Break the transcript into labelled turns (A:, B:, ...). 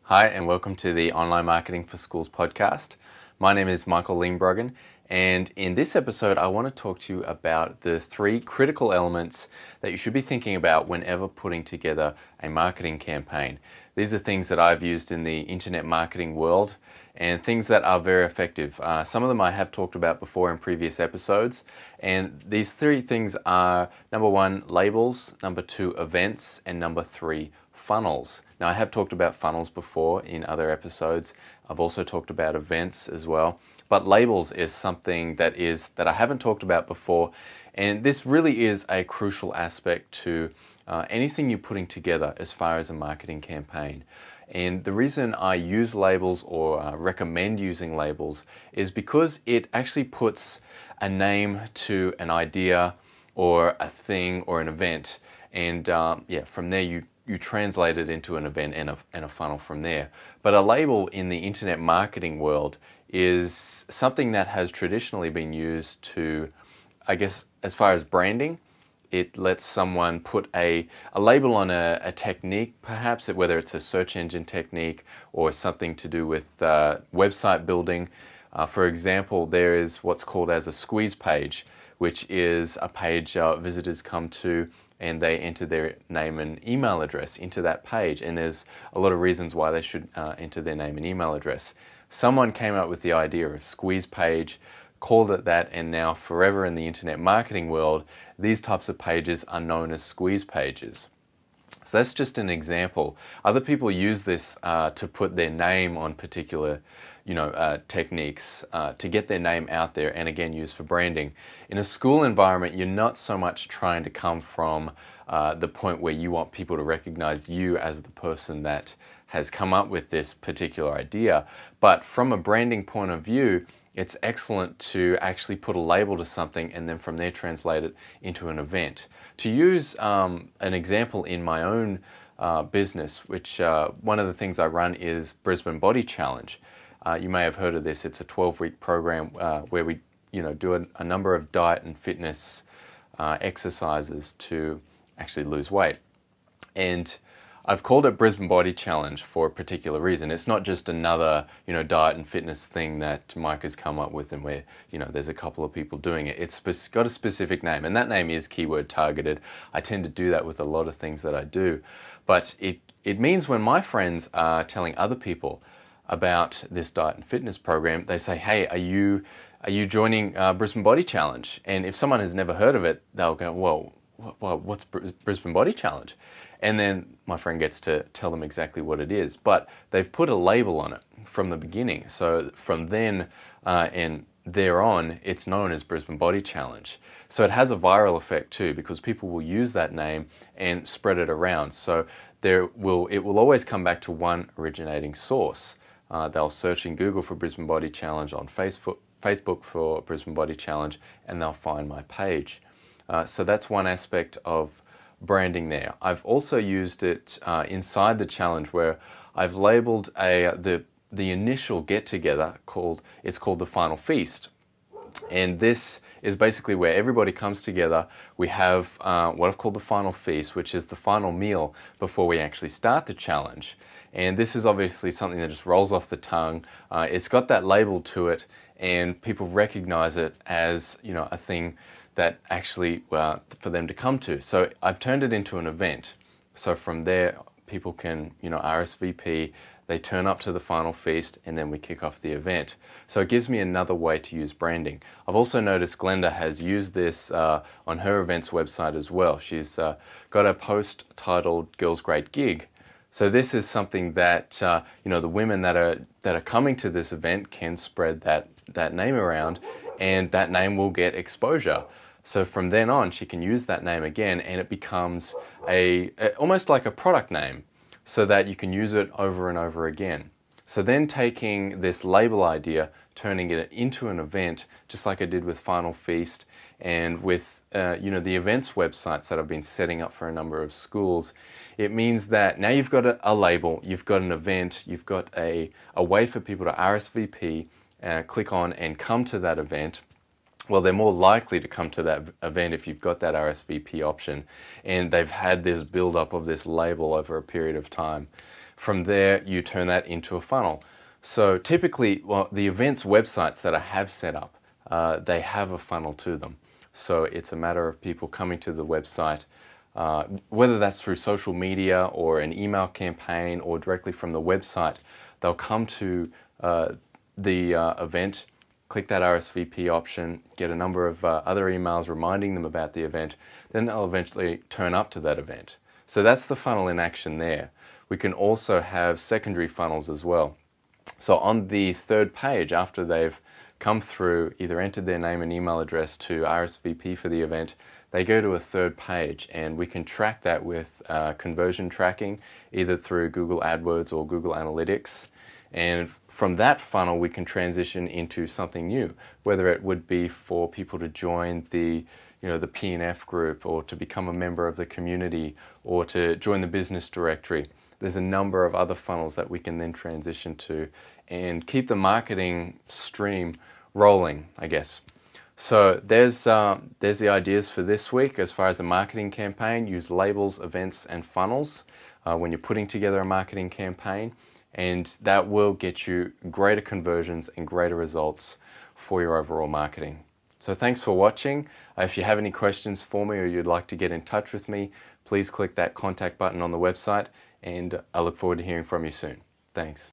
A: Hi, and welcome to the Online Marketing for Schools podcast. My name is Michael Leenbroggen, and in this episode, I want to talk to you about the 3 critical elements that you should be thinking about whenever putting together a marketing campaign. These are things that I've used in the internet marketing world and things that are very effective. Some of them I have talked about before in previous episodes, and these 3 things are number 1, labels, number 2, events, and number 3, funnels. Now, I have talked about funnels before in other episodes. I've also talked about events as well. But labels is something that I haven't talked about before, and this really is a crucial aspect to anything you're putting together as far as a marketing campaign. And the reason I use labels or recommend using labels is because it actually puts a name to an idea or a thing or an event, and from there you translate it into an event and a funnel from there. But a label in the internet marketing world is something that has traditionally been used to, I guess, as far as branding, it lets someone put a label on a technique, perhaps, whether it's a search engine technique or something to do with website building. For example, there is what's called as a squeeze page, which is a page visitors come to and they enter their name and email address into that page. And there's a lot of reasons why they should enter their name and email address. Someone came up with the idea of squeeze page, called it that, and now forever in the internet marketing world, these types of pages are known as squeeze pages. So that's just an example. Other people use this to put their name on particular techniques to get their name out there, and again used for branding. In a school environment, you're not so much trying to come from the point where you want people to recognize you as the person that has come up with this particular idea, but from a branding point of view, it's excellent to actually put a label to something and then from there translate it into an event. To use an example in my own business, which one of the things I run is Brisbane Body Challenge. You may have heard of this. It's a 12-week program where we do a number of diet and fitness exercises to actually lose weight. And I've called it Brisbane Body Challenge for a particular reason. It's not just another, diet and fitness thing that Mike has come up with and where, there's a couple of people doing it. It's got a specific name, and that name is keyword targeted. I tend to do that with a lot of things that I do. But it means when my friends are telling other people about this diet and fitness program, they say, hey, are you joining Brisbane Body Challenge? And if someone has never heard of it, they'll go, well, what's Brisbane Body Challenge? And then my friend gets to tell them exactly what it is. But they've put a label on it from the beginning. So from then and thereon, it's known as Brisbane Body Challenge. So it has a viral effect too, because people will use that name and spread it around. So it will always come back to one originating source. They'll search in Google for Brisbane Body Challenge, on Facebook for Brisbane Body Challenge, and they'll find my page. So that's one aspect of branding there. I've also used it inside the challenge where I've labeled the initial get-together called the Final Feast. And this is basically where everybody comes together. We have what I've called the Final Feast, which is the final meal before we actually start the challenge. And this is obviously something that just rolls off the tongue. It's got that label to it, and people recognize it as a thing that actually for them to come to. So I've turned it into an event. So from there, people can RSVP. They turn up to the Final Feast, and then we kick off the event. So it gives me another way to use branding. I've also noticed Glenda has used this on her events website as well. She's got a post titled Girls Great Gig. So this is something that the women that are coming to this event can spread that name around, and that name will get exposure. So from then on, she can use that name again, and it becomes almost like a product name, so that you can use it over and over again. So then taking this label idea, turning it into an event, just like I did with Final Feast and with the events websites that I've been setting up for a number of schools, it means that now you've got a label, you've got an event, you've got a way for people to RSVP, click on and come to that event. Well, they're more likely to come to that event if you've got that RSVP option and they've had this build-up of this label over a period of time. From there, you turn that into a funnel. So typically, well, the events websites that I have set up, they have a funnel to them. So it's a matter of people coming to the website, whether that's through social media or an email campaign or directly from the website. They'll come to the event, click that RSVP option, get a number of other emails reminding them about the event, then they'll eventually turn up to that event. So that's the funnel in action there. We can also have secondary funnels as well. So on the third page, after they've come through, either entered their name and email address to RSVP for the event, they go to a third page, and we can track that with conversion tracking, either through Google AdWords or Google Analytics. And from that funnel, we can transition into something new, whether it would be for people to join the P&F group, or to become a member of the community, or to join the business directory. There's a number of other funnels that we can then transition to and keep the marketing stream rolling, I guess. So there's the ideas for this week as far as a marketing campaign. Use labels, events, and funnels when you're putting together a marketing campaign, and that will get you greater conversions and greater results for your overall marketing. So thanks for watching. If you have any questions for me or you'd like to get in touch with me, please click that contact button on the website, and I look forward to hearing from you soon. Thanks.